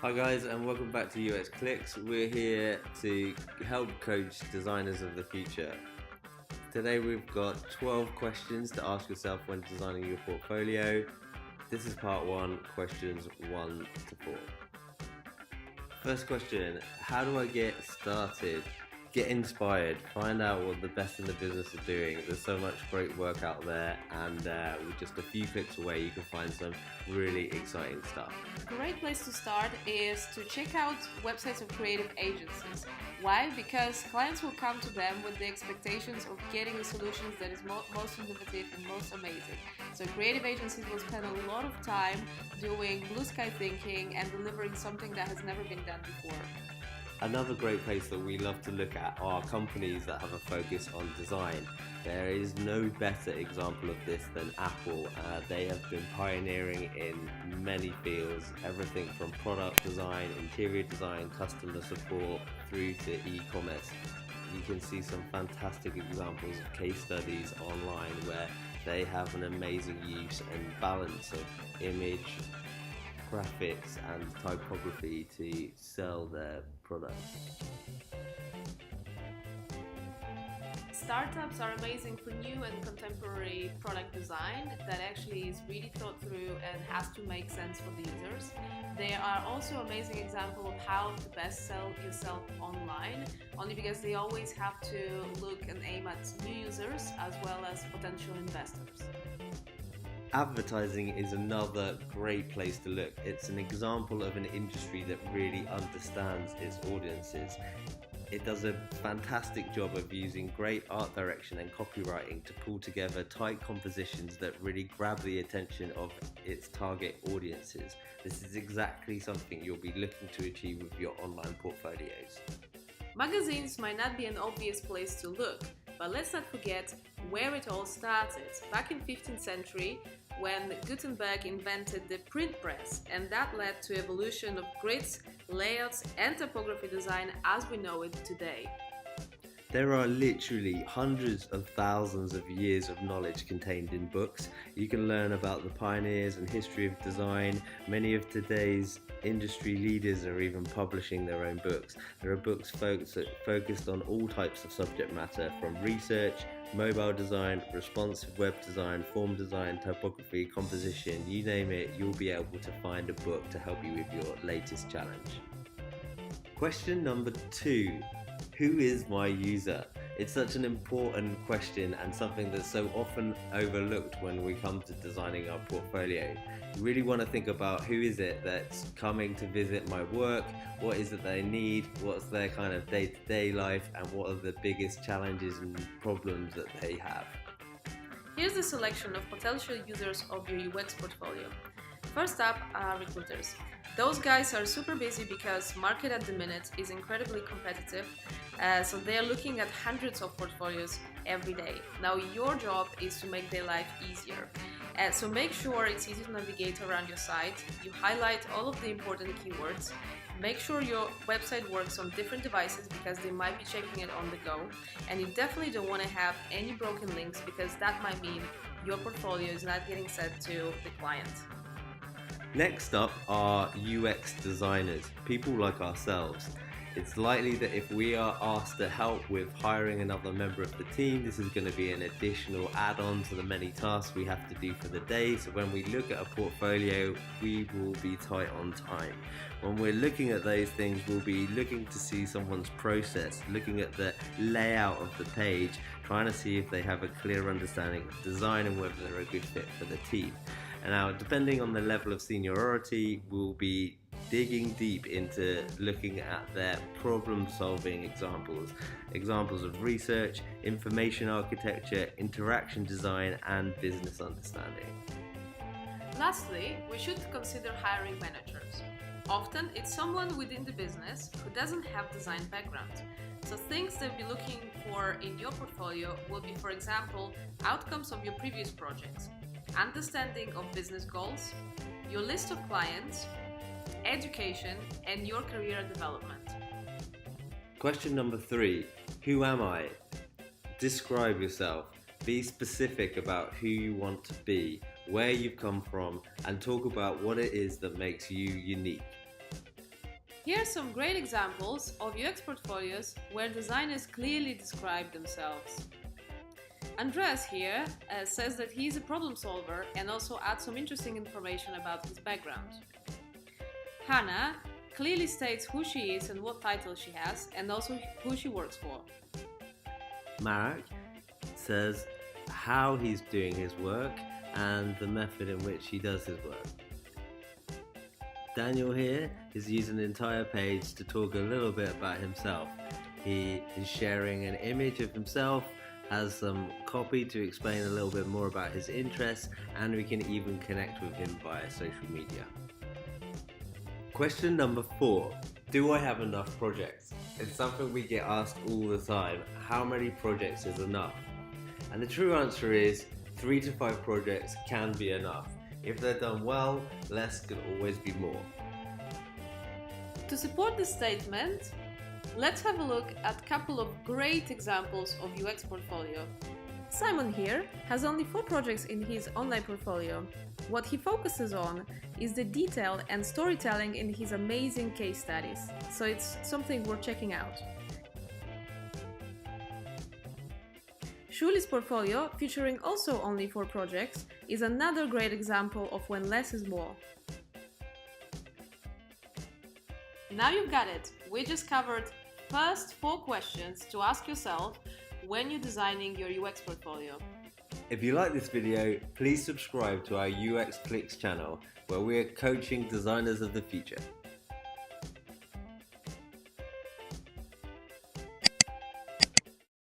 Hi guys, and welcome back to UX Clicks. We're here to help coach designers of the future. Today we've got 12 questions to ask yourself when designing your portfolio. This is part 1, questions 1 to 4. First question, how do I get started? Get inspired, find out what the best in the business are doing. There's so much great work out there, and with just a few clicks away you can find some really exciting stuff. A great place to start is to check out websites of creative agencies. Why? Because clients will come to them with the expectations of getting the solutions that is most innovative and most amazing. So creative agencies will spend a lot of time doing blue sky thinking and delivering something that has never been done before. Another great place that we love to look at are companies that have a focus on design. There is no better example of this than Apple. They have been pioneering in many fields, everything from product design, interior design, customer support, through to e-commerce. You can see some fantastic examples of case studies online where they have an amazing use and balance of image, graphics and typography to sell their products. Startups are amazing for new and contemporary product design that actually is really thought through and has to make sense for the users. They are also an amazing example of how to best sell yourself online, only because they always have to look and aim at new users as well as potential investors. Advertising is another great place to look. It's an example of an industry that really understands its audiences. It does a fantastic job of using great art direction and copywriting to pull together tight compositions that really grab the attention of its target audiences. This is exactly something you'll be looking to achieve with your online portfolios. Magazines might not be an obvious place to look, but let's not forget where it all started. Back in 15th century, when Gutenberg invented the print press, and that led to evolution of grids, layouts, and typography design as we know it today. There are literally hundreds of thousands of years of knowledge contained in books. You can learn about the pioneers and history of design. Many of today's industry leaders are even publishing their own books. There are books focused on all types of subject matter, from research, mobile design, responsive web design, form design, typography, composition, you name it, you'll be able to find a book to help you with your latest challenge. Question number 2. Who is my user? It's such an important question and something that's so often overlooked when we come to designing our portfolio. You really want to think about who is it that's coming to visit my work, what is it they need, what's their kind of day-to-day life, and what are the biggest challenges and problems that they have. Here's a selection of potential users of your UX portfolio. First up are recruiters. Those guys are super busy because market at the minute is incredibly competitive, so they're looking at hundreds of portfolios every day. Now your job is to make their life easier. So make sure it's easy to navigate around your site, you highlight all of the important keywords, make sure your website works on different devices because they might be checking it on the go, and you definitely don't want to have any broken links because that might mean your portfolio is not getting sent to the client. Next up are UX designers, people like ourselves. It's likely that if we are asked to help with hiring another member of the team, this is going to be an additional add-on to the many tasks we have to do for the day. So when we look at a portfolio, we will be tight on time. When we're looking at those things, we'll be looking to see someone's process, looking at the layout of the page, trying to see if they have a clear understanding of design and whether they're a good fit for the team. And now, depending on the level of seniority, we'll be digging deep into looking at their problem-solving examples of research, information architecture, interaction design, and business understanding. Lastly, we should consider hiring managers. Often, it's someone within the business who doesn't have design background. So things they'll be looking for in your portfolio will be, for example, outcomes of your previous projects, understanding of business goals, your list of clients, education, and your career development. Question number 3. Who am I? Describe yourself. Be specific about who you want to be, where you've come from, and talk about what it is that makes you unique. Here are some great examples of UX portfolios where designers clearly describe themselves. Andreas here says that he is a problem solver and also adds some interesting information about his background. Hannah clearly states who she is and what title she has, and also who she works for. Marek says how he's doing his work and the method in which he does his work. Daniel here is using an entire page to talk a little bit about himself. He is sharing an image of himself, has some copy to explain a little bit more about his interests, and we can even connect with him via social media. Question number 4. Do I have enough projects? It's something we get asked all the time. How many projects is enough? And the true answer is 3 to 5 projects can be enough. If they're done well, less can always be more. To support this statement, let's have a look at a couple of great examples of UX portfolio. Simon here has only 4 projects in his online portfolio. What he focuses on is the detail and storytelling in his amazing case studies, so it's something worth checking out. Shuli's portfolio, featuring also only 4 projects, is another great example of when less is more. Now you've got it! We just covered first 4 questions to ask yourself when you're designing your UX portfolio. If you like this video, please subscribe to our UX Clicks channel, where we are coaching designers of the future.